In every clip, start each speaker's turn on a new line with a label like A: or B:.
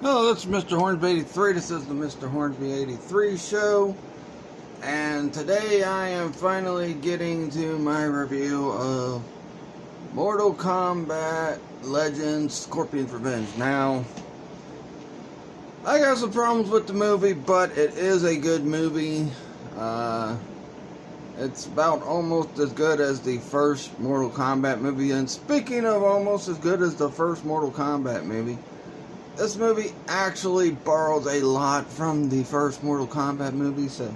A: Hello, this is Mr. Hornsby 83. This is the Mr. Hornsby 83 show. And today I am finally getting to my review of Mortal Kombat Legends Scorpion's Revenge. Now, I got some problems with the movie, but it is a good movie. It's about almost as good as the first Mortal Kombat movie. And speaking of almost as good as the first Mortal Kombat movie, this movie actually borrows a lot from the first Mortal Kombat movie, so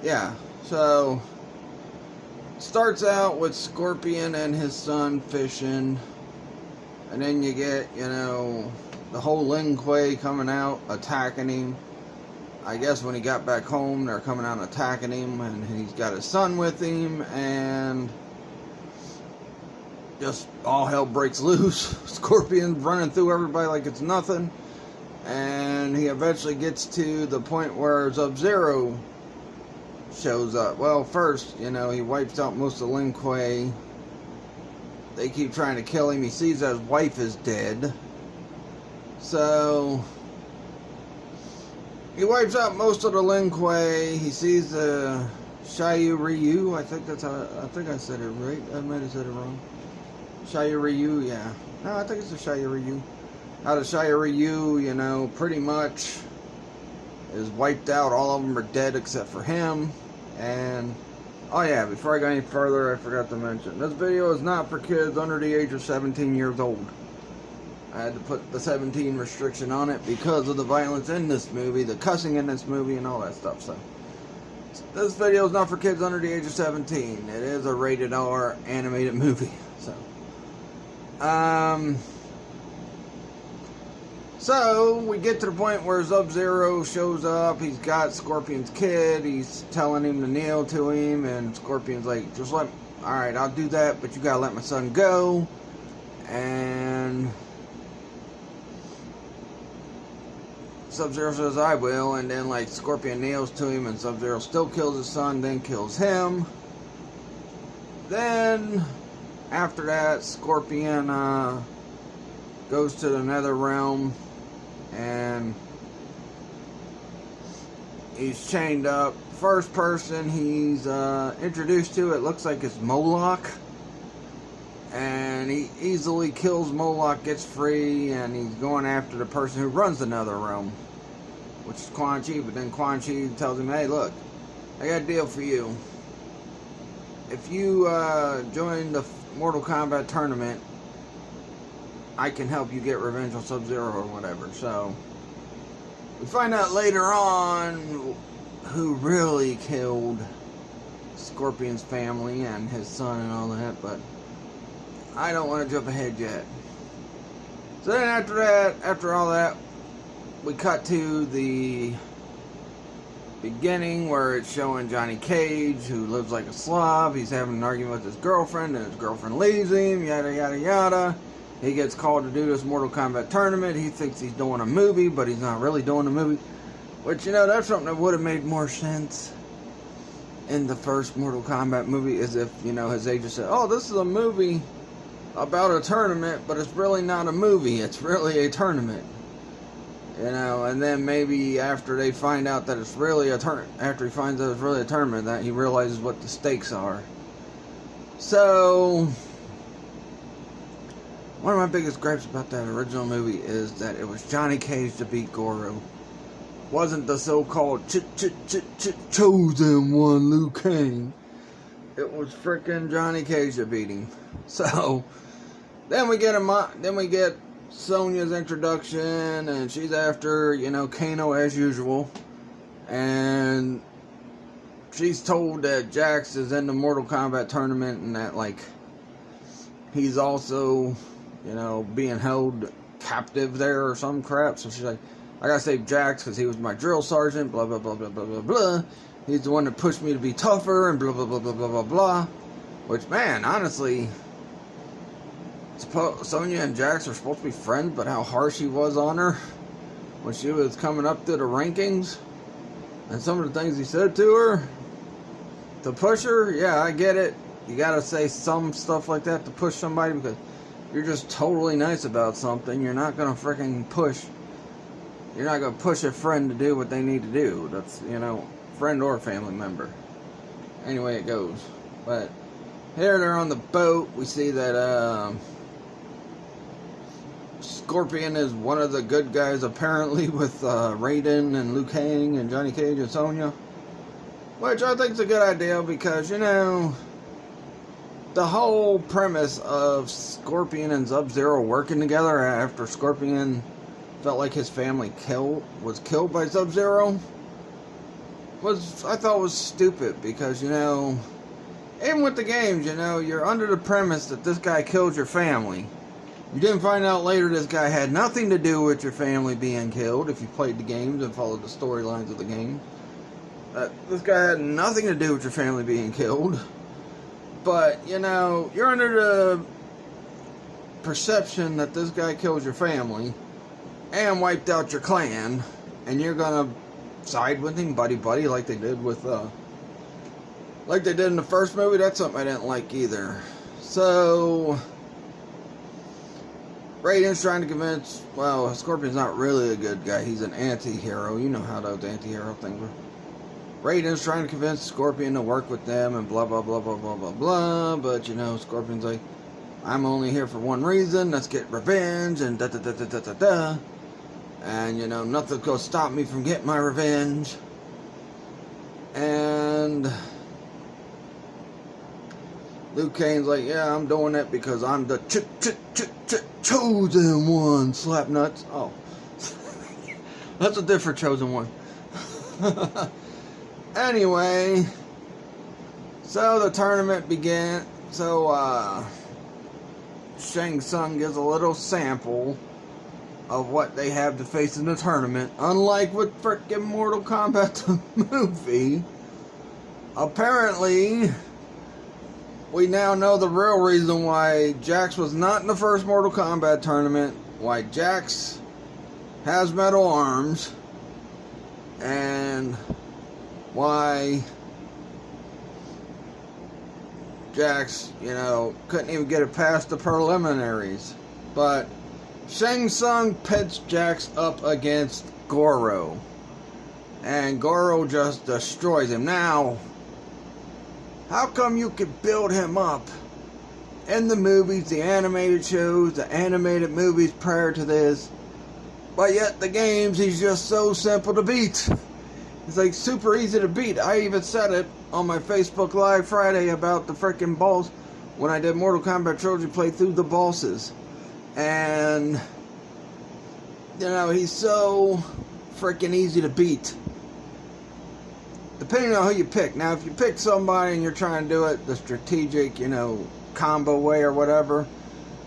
A: yeah. So starts out with Scorpion and his son fishing, and then you get, the whole Lin Kuei coming out attacking him. I guess when he got back home, they're coming out and attacking him, and he's got his son with him, and just all hell breaks loose. Scorpion's running through everybody like it's nothing, and he eventually gets to the point where Sub-Zero shows up. Well, first, he wipes out most of Lin Kuei. They keep trying to kill him. He sees that his wife is dead, so he wipes out most of the Lin Kuei. He sees the Xiao Ryu. I think I said it right. I might have said it wrong. Xiao Ryu, yeah. No, I think it's the Xiao Ryu. How the Xiao Ryu, pretty much is wiped out. All of them are dead except for him. And, oh yeah, before I go any further, I forgot to mention, this video is not for kids under the age of 17 years old. I had to put the 17 restriction on it because of the violence in this movie, the cussing in this movie, and all that stuff. So, this video is not for kids under the age of 17. It is a rated R animated movie. So we get to the point where Sub-Zero shows up. He's got Scorpion's kid. He's telling him to kneel to him, and Scorpion's like, alright, I'll do that, but you gotta let my son go. And Sub-Zero says, I will, and then Scorpion kneels to him, and Sub-Zero still kills his son, then kills him. Then after that, Scorpion goes to the nether realm, and he's chained up. First person he's introduced to, it looks like it's Moloch, and he easily kills Moloch, gets free, and he's going after the person who runs the nether realm, which is Quan Chi. But then Quan Chi tells him, hey, look, I got a deal for you. If you join the Mortal Kombat tournament, I can help you get revenge on Sub-Zero or whatever. So we find out later on who really killed Scorpion's family and his son and all that, but I don't want to jump ahead yet. So then after all that, we cut to the beginning where it's showing Johnny Cage, who lives like a slob. He's having an argument with his girlfriend, and his girlfriend leaves him, yada yada yada. He gets called to do this Mortal Kombat tournament. He thinks he's doing a movie, but he's not really doing a movie. Which, that's something that would have made more sense in the first Mortal Kombat movie, is if, his agent said, oh, this is a movie about a tournament, but it's really not a movie, it's really a tournament. And then maybe after they find out that it's really after he finds out it's really a tournament, that he realizes what the stakes are. So one of my biggest gripes about that original movie is that it was Johnny Cage to beat Goro. Wasn't the so-called chosen one, Liu Kang. It was frickin' Johnny Cage to beat him. So then we get Sonya's introduction, and she's after, Kano as usual. And she's told that Jax is in the Mortal Kombat tournament, and that, he's also, being held captive there or some crap. So she's like, I gotta save Jax because he was my drill sergeant, blah, blah, blah, blah, blah, blah, blah. He's the one that pushed me to be tougher, and blah, blah, blah, blah, blah, blah, blah. Which, man, honestly, Sonya and Jax are supposed to be friends, but how harsh he was on her when she was coming up to the rankings, and some of the things he said to her to push her. Yeah, I get it. You gotta say some stuff like that to push somebody, because you're just totally nice about something, you're not gonna freaking push You're not going to push a friend to do what they need to do. That's, friend or family member. Anyway, it goes. But here they're on the boat. We see that Scorpion is one of the good guys, apparently, with Raiden and Liu Kang and Johnny Cage and Sonya. Which I think is a good idea because, the whole premise of Scorpion and Sub-Zero working together after Scorpion felt like his family was killed by Sub-Zero I thought was stupid because, even with the games, you're under the premise that this guy killed your family. You didn't find out later this guy had nothing to do with your family being killed if you played the games and followed the storylines of the game. This guy had nothing to do with your family being killed. But, you're under the perception that this guy killed your family and wiped out your clan, and you're gonna side with him, buddy, like they did with, like they did in the first movie. That's something I didn't like either. So, Raiden's trying to convince, Scorpion's not really a good guy. He's an anti-hero. You know how those anti-hero things were. Raiden's trying to convince Scorpion to work with them and blah, blah, blah, blah, blah, blah, blah. But, Scorpion's like, I'm only here for one reason. Let's get revenge and da-da-da-da-da-da-da. And, nothing's going to stop me from getting my revenge. And Liu Kang's like, yeah, I'm doing it because I'm the chosen one. Slap nuts. Oh. That's a different chosen one. Anyway, so the tournament began. So, Shang Tsung gives a little sample of what they have to face in the tournament. Unlike with frickin' Mortal Kombat the movie, apparently, we now know the real reason why Jax was not in the first Mortal Kombat tournament, why Jax has metal arms, and why Jax, couldn't even get it past the preliminaries. But Shang Tsung pits Jax up against Goro, and Goro just destroys him. Now, how come you could build him up in the movies, the animated shows, the animated movies prior to this, but yet the games he's just so simple to beat? He's like super easy to beat. I even said it on my Facebook Live Friday about the freaking boss when I did Mortal Kombat Trilogy playthrough, the bosses. And, he's so freaking easy to beat. Depending on who you pick. Now, if you pick somebody and you're trying to do it the strategic, combo way or whatever,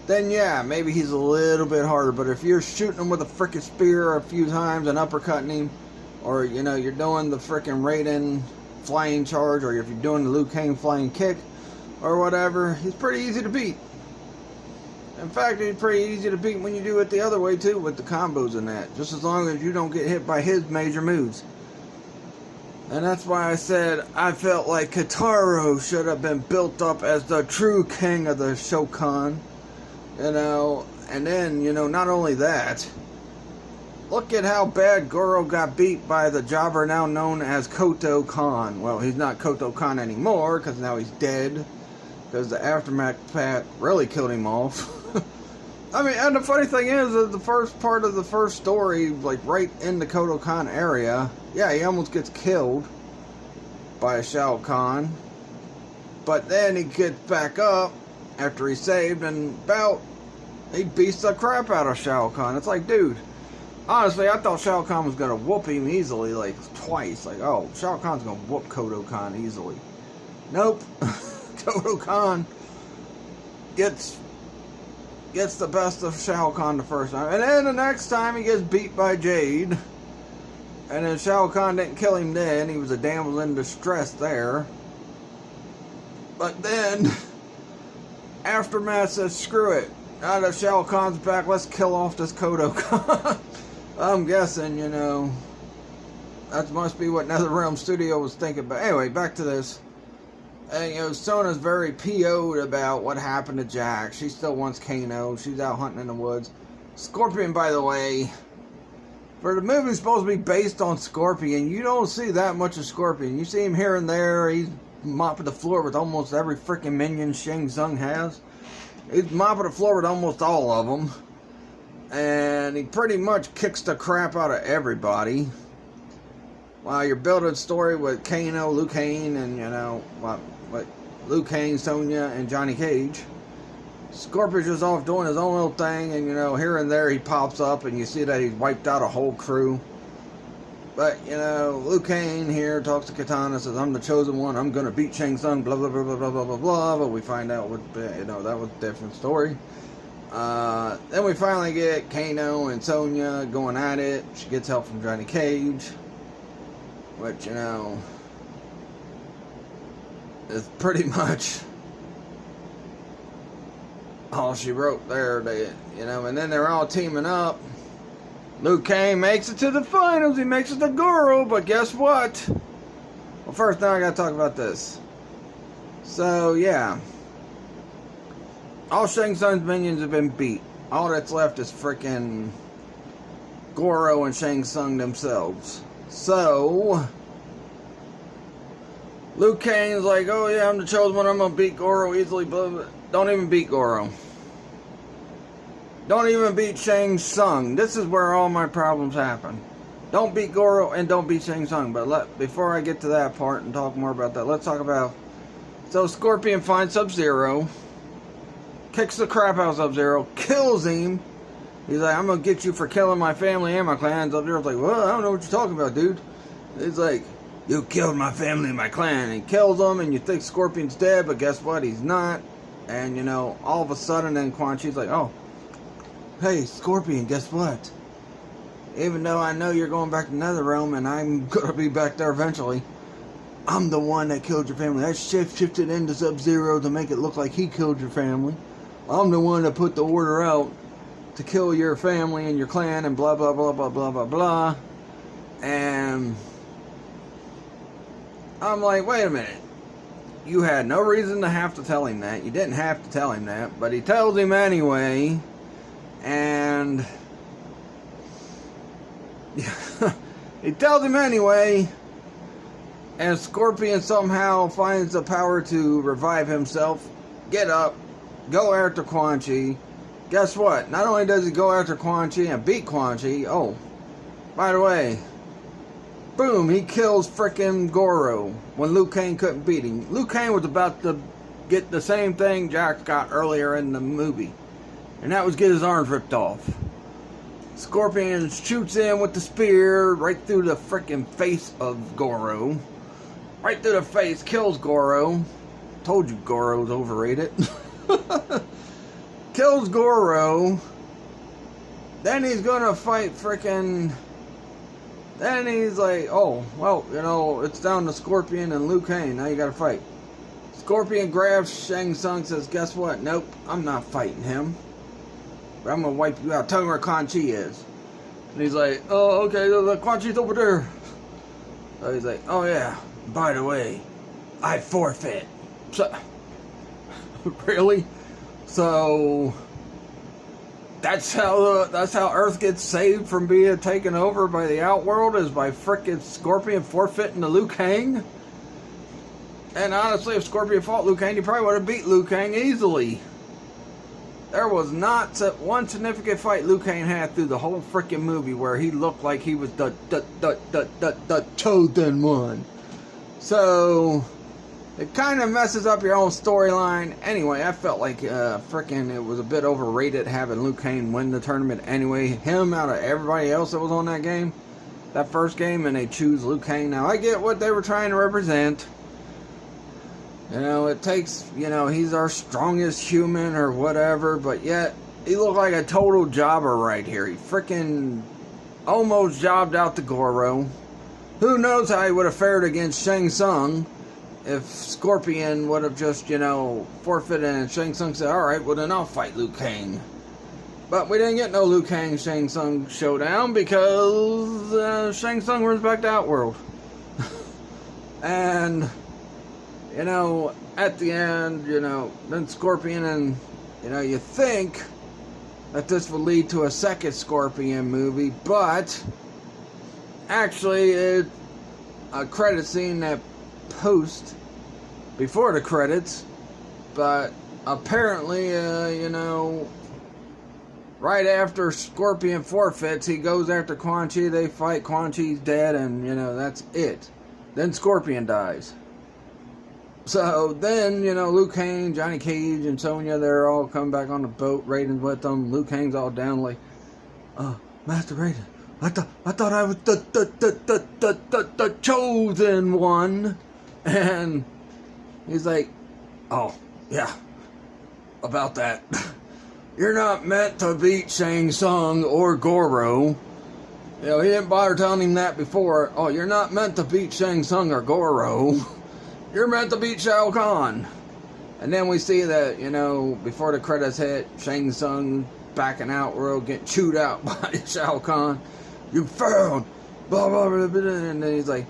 A: then yeah, maybe he's a little bit harder. But if you're shooting him with a freaking spear a few times and uppercutting him, or, you're doing the freaking Raiden flying charge, or if you're doing the Liu Kang flying kick, or whatever, he's pretty easy to beat. In fact, he's pretty easy to beat when you do it the other way, too, with the combos and that. Just as long as you don't get hit by his major moves. And that's why I said I felt like Kitaro should have been built up as the true king of the Shokan. And then, not only that, look at how bad Goro got beat by the jobber now known as Koto Khan. Well, he's not Koto Khan anymore, because now he's dead. Because the Aftermath pack really killed him off. I mean, and the funny thing is that the first part of the first story, like right in the Koto Khan area, yeah, he almost gets killed by Shao Kahn. But then he gets back up after he's saved, and he beats the crap out of Shao Kahn. It's like, dude, honestly, I thought Shao Kahn was going to whoop him easily, like twice. Like, oh, Shao Kahn's going to whoop Koto Khan easily. Nope. Koto Khan gets the best of Shao Kahn the first time. And then the next time he gets beat by Jade. And then Shao Kahn didn't kill him then. He was a damsel in distress there. But then Aftermath says, screw it. Now that Shao Kahn's back, let's kill off this Koto Khan. I'm guessing, that must be what NetherRealm Studio was thinking about. Anyway, back to this. And, Sona's very PO'd about what happened to Jack. She still wants Kano. She's out hunting in the woods. Scorpion, by the way, For the movie supposed to be based on Scorpion, you don't see that much of Scorpion. You see him here and there. He's mopping the floor with almost every freaking minion Shang Tsung has. He's mopping the floor with almost all of them. And he pretty much kicks the crap out of everybody. While you're building a story with Kano, Liu Kang, and Liu Kang, Sonya, and Johnny Cage. Scorpion's just off doing his own little thing, and here and there he pops up, and you see that he's wiped out a whole crew. But Liu Kang here talks to Katana, says, "I'm the chosen one. I'm gonna beat Shang Tsung." Blah blah blah blah blah blah blah blah. But we find out that was a different story. Then we finally get Kano and Sonya going at it. She gets help from Johnny Cage, which is pretty much all she wrote there. And then they're all teaming up. Liu Kang makes it to the finals. He makes it to Goro, but guess what? Well, first, now I gotta talk about this. So, yeah. All Shang Tsung's minions have been beat. All that's left is freaking Goro and Shang Tsung themselves. So, Liu Kang's like, "Oh yeah, I'm the chosen one. I'm gonna beat Goro easily." Blah, blah. Don't even beat Goro. Don't even beat Shang Tsung. This is where all my problems happen. Don't beat Goro and don't beat Shang Tsung. But before I get to that part and talk more about that, let's talk about... So Scorpion finds Sub-Zero, kicks the crap out of Sub-Zero, kills him. He's like, "I'm going to get you for killing my family and my clan." Sub-Zero's like, "Well, I don't know what you're talking about, dude." He's like, "You killed my family and my clan." And he kills them, and you think Scorpion's dead, but guess what? He's not. And, all of a sudden, then Quan Chi's like, "Oh, hey, Scorpion, guess what? Even though I know you're going back to NetherRealm, and I'm going to be back there eventually, I'm the one that killed your family. I shifted into Sub-Zero to make it look like he killed your family. I'm the one that put the order out to kill your family and your clan and blah, blah, blah, blah, blah, blah, blah." And I'm like, wait a minute. You had no reason to have to tell him that. You didn't have to tell him that, but he tells him anyway. And he tells him anyway, and Scorpion somehow finds the power to revive himself, get up, go after Quan Chi. Guess what? Not only does he go after Quan Chi and beat Quan Chi, oh, by the way, boom, he kills frickin' Goro when Liu Kang couldn't beat him. Liu Kang was about to get the same thing Jax got earlier in the movie, and that was get his arms ripped off. Scorpion shoots in with the spear right through the frickin' face of Goro. Right through the face, kills Goro. Told you Goro's overrated. Kills Goro. Then he's gonna fight frickin'... Then he's like, "Oh, well, it's down to Scorpion and Liu Kang. Now you gotta fight." Scorpion grabs Shang Tsung, says, "Guess what? Nope, I'm not fighting him. But I'm gonna wipe you out. Tell me where Quan Chi is." And he's like, "Oh, okay, the Quan Chi's over there." So he's like, "Oh yeah, by the way, I forfeit." So, really? So that's how Earth gets saved from being taken over by the Outworld, is by frickin' Scorpion forfeiting to Liu Kang. And honestly, if Scorpion fought Liu Kang, he probably would have beat Liu Kang easily. There was not one significant fight Liu Kang had through the whole frickin' movie where he looked like he was the chosen one. So it kind of messes up your own storyline. Anyway, I felt like frickin' it was a bit overrated having Liu Kang win the tournament anyway. Him out of everybody else that was on that game, that first game, and they choose Liu Kang. Now, I get what they were trying to represent. It takes, he's our strongest human or whatever, but yet he looked like a total jobber right here. He frickin' almost jobbed out to Goro. Who knows how he would have fared against Shang Tsung if Scorpion would have just, forfeited and Shang Tsung said, "Alright, well then I'll fight Liu Kang." But we didn't get no Liu Kang Shang Tsung showdown because Shang Tsung runs back to Outworld. And at the end, then Scorpion and, you think that this would lead to a second Scorpion movie, but Actually, it's a credit scene that post before the credits, but apparently, right after Scorpion forfeits, he goes after Quan Chi, they fight, Quan Chi's dead, and, that's it. Then Scorpion dies. So then, Liu Kang, Johnny Cage, and Sonya, they're all come back on the boat, Raiden's with them. Liu Kang's all down like, Master Raiden, I thought I was the chosen one. And he's like, oh, yeah, about that. You're not meant to beat Shang Tsung or Goro. He didn't bother telling him that before. Oh, you're not meant to beat Shang Tsung or Goro. You're meant to beat Shao Kahn. And then we see that, before the credits hit, Shang Tsung backing out, we're getting chewed out by Shao Kahn. You failed. Blah, blah, blah, blah. And then he's like,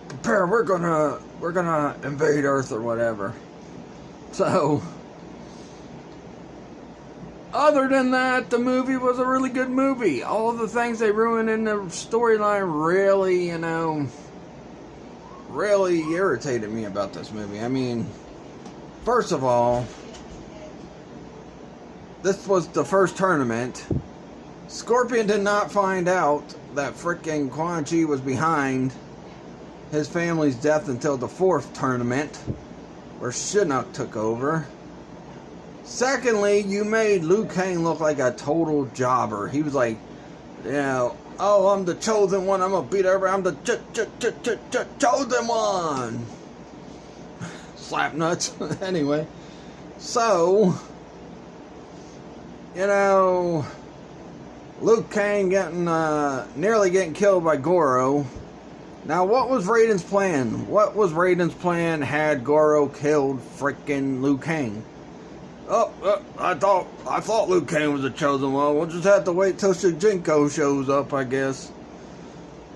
A: prepare, we're gonna invade Earth or whatever. So, other than that, the movie was a really good movie. All of the things they ruined in the storyline really irritated me about this movie. I mean, first of all, this was the first tournament. Scorpion did not find out that frickin' Quan Chi was behind his family's death until the fourth tournament, where Shinnok took over. Secondly, you made Liu Kang look like a total jobber. He was like, oh, I'm the chosen one. I'm gonna beat everybody. I'm the chosen one. Slap nuts. Anyway, so Liu Kang nearly getting killed by Goro. Now, what was Raiden's plan? What was Raiden's plan had Goro killed frickin' Liu Kang? I thought Liu Kang was the chosen one. We'll just have to wait till Shijinko shows up, I guess.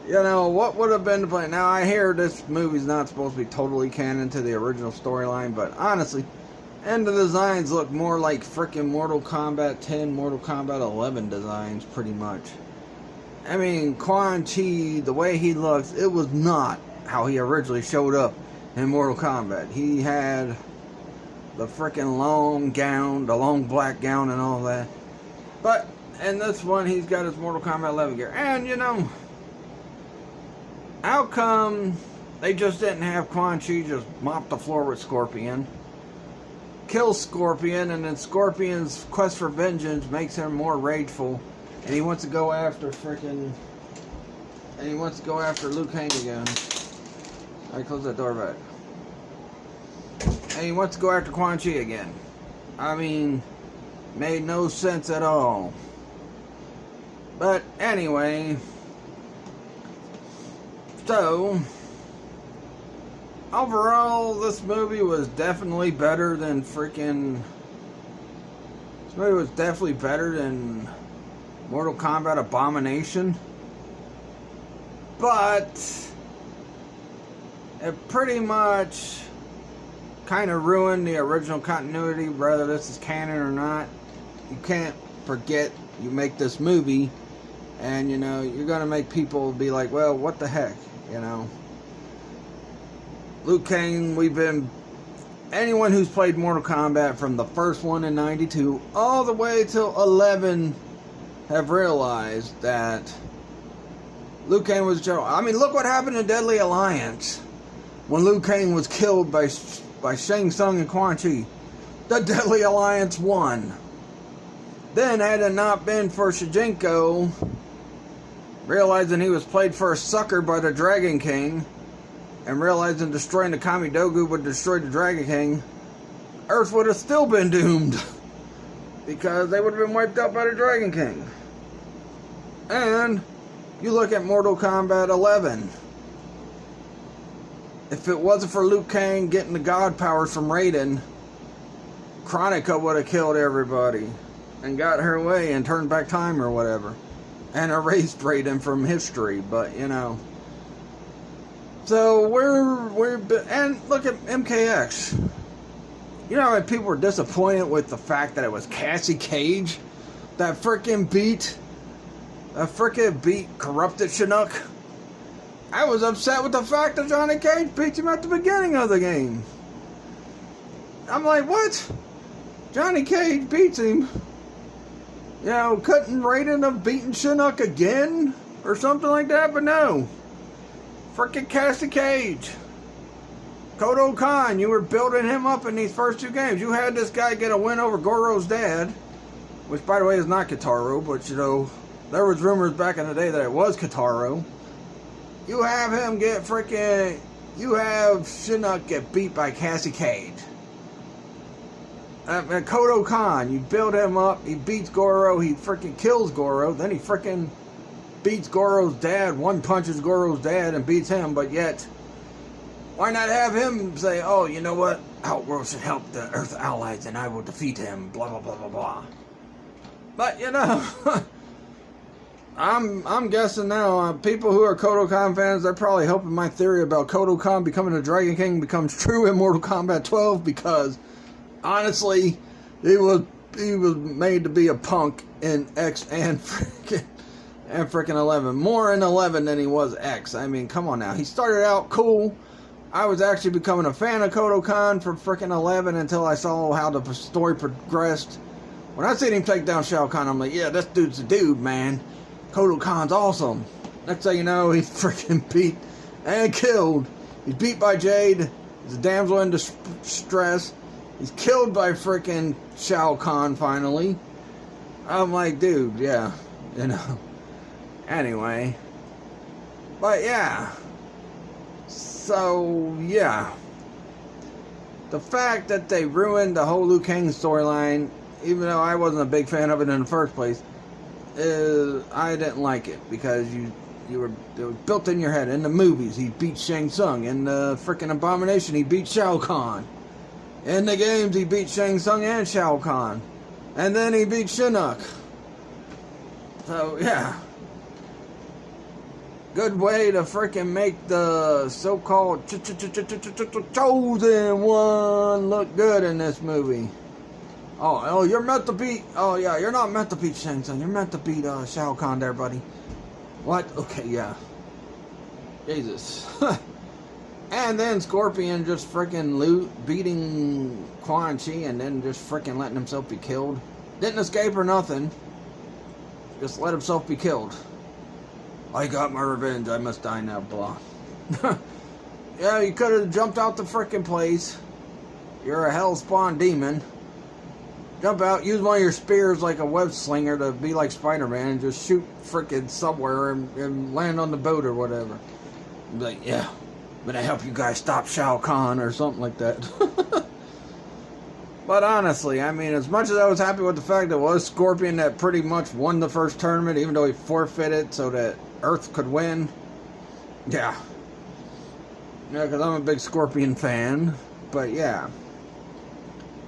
A: What would have been the plan? Now, I hear this movie's not supposed to be totally canon to the original storyline, but honestly, and the designs look more like frickin' Mortal Kombat 10, Mortal Kombat 11 designs, pretty much. I mean, Quan Chi, the way he looks, it was not how he originally showed up in Mortal Kombat. He had the frickin' long gown, the long black gown and all that. But in this one, he's got his Mortal Kombat 11 gear. And, how come they just didn't have Quan Chi just mop the floor with Scorpion, kill Scorpion, and then Scorpion's quest for vengeance makes him more rageful, and he wants to go after Liu Kang again. Alright, close that door back. And he wants to go after Quan Chi again. I mean, made no sense at all. But anyway, so overall, this movie was definitely better than Mortal Kombat Abomination. But it pretty much kind of ruined the original continuity, whether this is canon or not. You can't forget you make this movie, and you're gonna make people be like, well, what the heck, Liu Kang, anyone who's played Mortal Kombat from the first one in 92 all the way till 11 have realized that Liu Kang was general. I mean, look what happened in Deadly Alliance when Liu Kang was killed by Shang Tsung and Quan Chi. The Deadly Alliance won. Then, had it not been for Shijinko realizing he was played for a sucker by the Dragon King, and realizing destroying the Kamidogu would destroy the Dragon King, Earth would have still been doomed. Because they would have been wiped out by the Dragon King. And you look at Mortal Kombat 11. If it wasn't for Liu Kang getting the god powers from Raiden, Kronika would have killed everybody and got her way and turned back time or whatever, and erased Raiden from history. But so and look at MKX. How many people were disappointed with the fact that it was Cassie Cage that frickin' beat corrupted Shinnok? I was upset with the fact that Johnny Cage beats him at the beginning of the game. I'm like, what? Johnny Cage beats him. You know, couldn't Raiden have beaten Shinnok again? Or something like that? But no. Frickin' Cassie Cage. Kodo Khan, you were building him up in these first two games. You had this guy get a win over Goro's dad. Which, by the way, is not Kitaro. But, you know, there was rumors back in the day that it was Kitaro. You have him get frickin'... You have Shinnok get beat by Cassie Cage. Kodo Khan, you build him up, he beats Goro, he freaking kills Goro, then he freaking beats Goro's dad, one punches Goro's dad and beats him, but yet, why not have him say, oh, you know what, Outworld should help the Earth allies and I will defeat him, blah, blah, blah, blah, blah. But, you know, I'm guessing now, people who are Kodo Khan fans, they're probably hoping my theory about Kodo Khan becoming a Dragon King becomes true in Mortal Kombat 12, because honestly, he was made to be a punk in X and freaking 11. More in 11 than he was X. I mean, come on now. He started out cool. I was actually becoming a fan of Kodo Khan for freaking 11 until I saw how the story progressed. When I seen him take down Shao Kahn, I'm like, yeah, this dude's the dude, man. Kodo Khan's awesome. Next thing you know, he's freaking beat and killed. He's beat by Jade. He's a damsel in distress. He's killed by frickin' Shao Kahn, finally. I'm like, dude, yeah, you know. Anyway. But, yeah. So, yeah. The fact that they ruined the whole Liu Kang storyline, even though I wasn't a big fan of it in the first place, I didn't like it. Because it was built in your head. In the movies, he beat Shang Tsung. In the frickin' Abomination, he beat Shao Kahn. In the games, he beat Shang Tsung and Shao Kahn. And then he beat Shinnok. So, yeah. Good way to freaking make the so-called chosen one look good in this movie. Oh, you're meant to beat... Oh, yeah, you're not meant to beat Shang Tsung. You're meant to beat Shao Kahn there, buddy. What? Okay, yeah. Jesus. And then Scorpion just freaking beating Quan Chi and then just freaking letting himself be killed. Didn't escape or nothing. Just let himself be killed. I got my revenge. I must die now, blah. Yeah, you could have jumped out the freaking place. You're a hell-spawn demon. Jump out, use one of your spears like a web slinger to be like Spider-Man and just shoot freaking somewhere and land on the boat or whatever. Be like, yeah. I'm gonna help you guys stop Shao Kahn or something like that. But honestly, I mean, as much as I was happy with the fact that it was Scorpion that pretty much won the first tournament, even though he forfeited so that Earth could win. Yeah. Yeah, because I'm a big Scorpion fan. But yeah.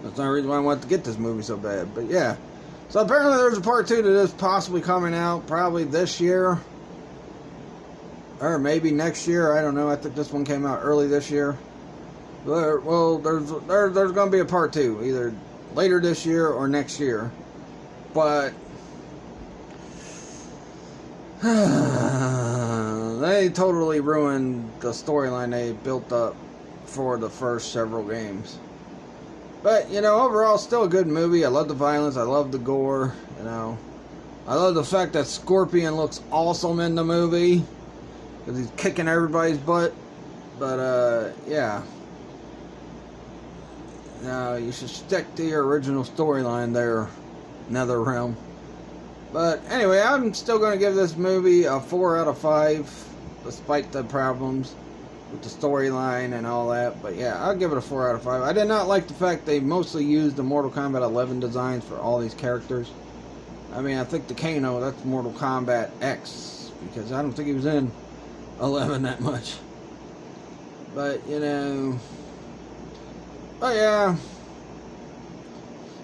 A: That's the only reason why I wanted to get this movie so bad. But yeah. So apparently there's a part 2 to this possibly coming out probably this year. Or maybe next year, I don't know. I think this one came out early this year. Well, there's going to be a part 2, either later this year or next year. But they totally ruined the storyline they built up for the first several games. But, you know, overall, still a good movie. I love the violence. I love the gore, you know. I love the fact that Scorpion looks awesome in the movie. Because he's kicking everybody's butt. But, yeah. No, you should stick to your original storyline there, NetherRealm. But, anyway, I'm still going to give this movie a 4 out of 5. Despite the problems with the storyline and all that. But, yeah, I'll give it a 4 out of 5. I did not like the fact they mostly used the Mortal Kombat 11 designs for all these characters. I mean, I think the Kano, that's Mortal Kombat X. Because I don't think he was in 11 that much. But, you know. But yeah.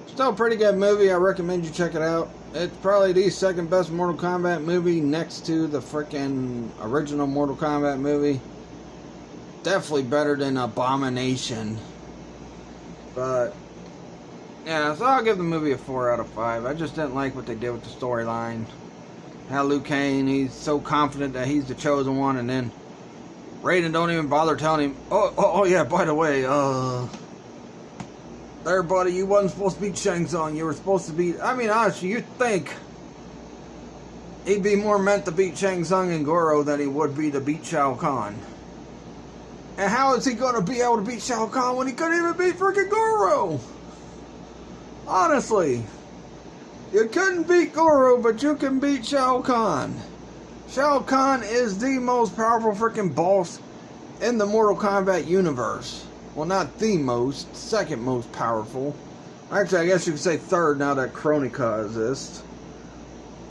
A: Still a pretty good movie. I recommend you check it out. It's probably the second best Mortal Kombat movie next to the freaking original Mortal Kombat movie. Definitely better than Abomination. But yeah, so I'll give the movie a 4 out of 5. I just didn't like what they did with the storyline. How Liu Kang, he's so confident that he's the chosen one, and then Raiden don't even bother telling him, oh yeah, by the way, there, buddy, you wasn't supposed to beat Shang Tsung. You were supposed to beat... I mean, honestly, you'd think he'd be more meant to beat Shang Tsung and Goro than he would be to beat Shao Kahn. And how is he going to be able to beat Shao Kahn when he couldn't even beat freaking Goro? Honestly. You couldn't beat Goro, but you can beat Shao Kahn. Shao Kahn is the most powerful freaking boss in the Mortal Kombat universe. Well, not the most, second most powerful. Actually, I guess you could say third now that Kronika exists.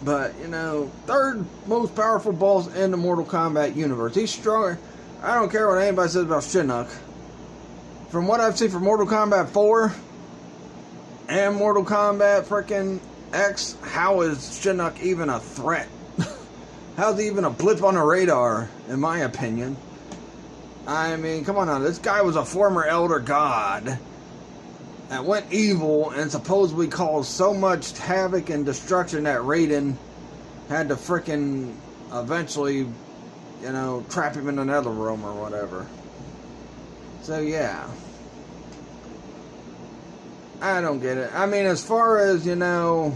A: But, you know, third most powerful boss in the Mortal Kombat universe. He's stronger. I don't care what anybody says about Shinnok. From what I've seen from Mortal Kombat 4 and Mortal Kombat freaking X, how is Shinnok even a threat? How's he even a blip on the radar, in my opinion? I mean, come on now. This guy was a former Elder God that went evil and supposedly caused so much havoc and destruction that Raiden had to frickin' eventually, you know, trap him in another room or whatever. So, yeah. I don't get it. I mean, as far as, you know,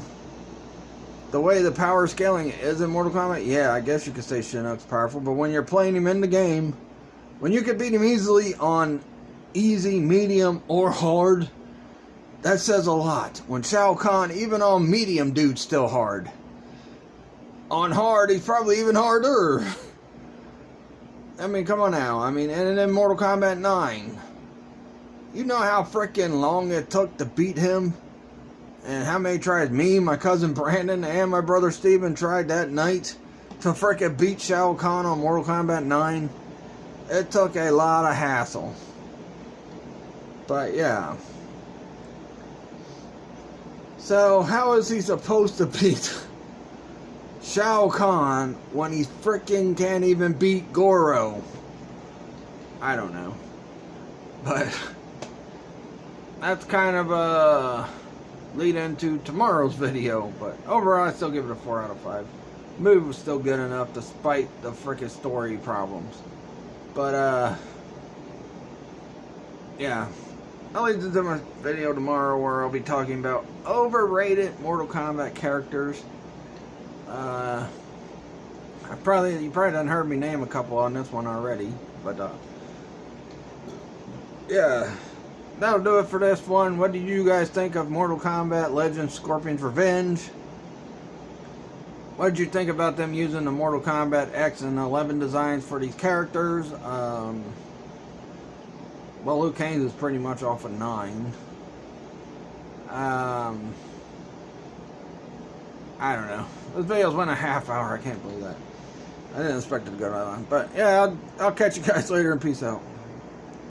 A: the way the power scaling is in Mortal Kombat, yeah, I guess you could say Shinnok's powerful, but when you're playing him in the game, when you can beat him easily on easy, medium, or hard, that says a lot. When Shao Kahn, even on medium, dude's still hard. On hard, he's probably even harder. I mean, come on now. I mean, and in Mortal Kombat 9, you know how freaking long it took to beat him? And how many tries me, my cousin Brandon, and my brother Steven tried that night to freaking beat Shao Kahn on Mortal Kombat 9? It took a lot of hassle. But yeah. So how is he supposed to beat Shao Kahn when he freaking can't even beat Goro? I don't know. But that's kind of a lead into tomorrow's video. But overall, I still give it a 4 out of 5. The movie was still good enough despite the freaking story problems. But, yeah. I'll lead into my video tomorrow where I'll be talking about overrated Mortal Kombat characters. You probably done heard me name a couple on this one already. But, yeah. That'll do it for this one. What do you guys think of Mortal Kombat Legends Scorpion's Revenge? What did you think about them using the Mortal Kombat X and 11 designs for these characters? Well, Liu Kang's is pretty much off of 9. I don't know. This video's went a half hour. I can't believe that. I didn't expect it to go that long. But, yeah, I'll catch you guys later and peace out.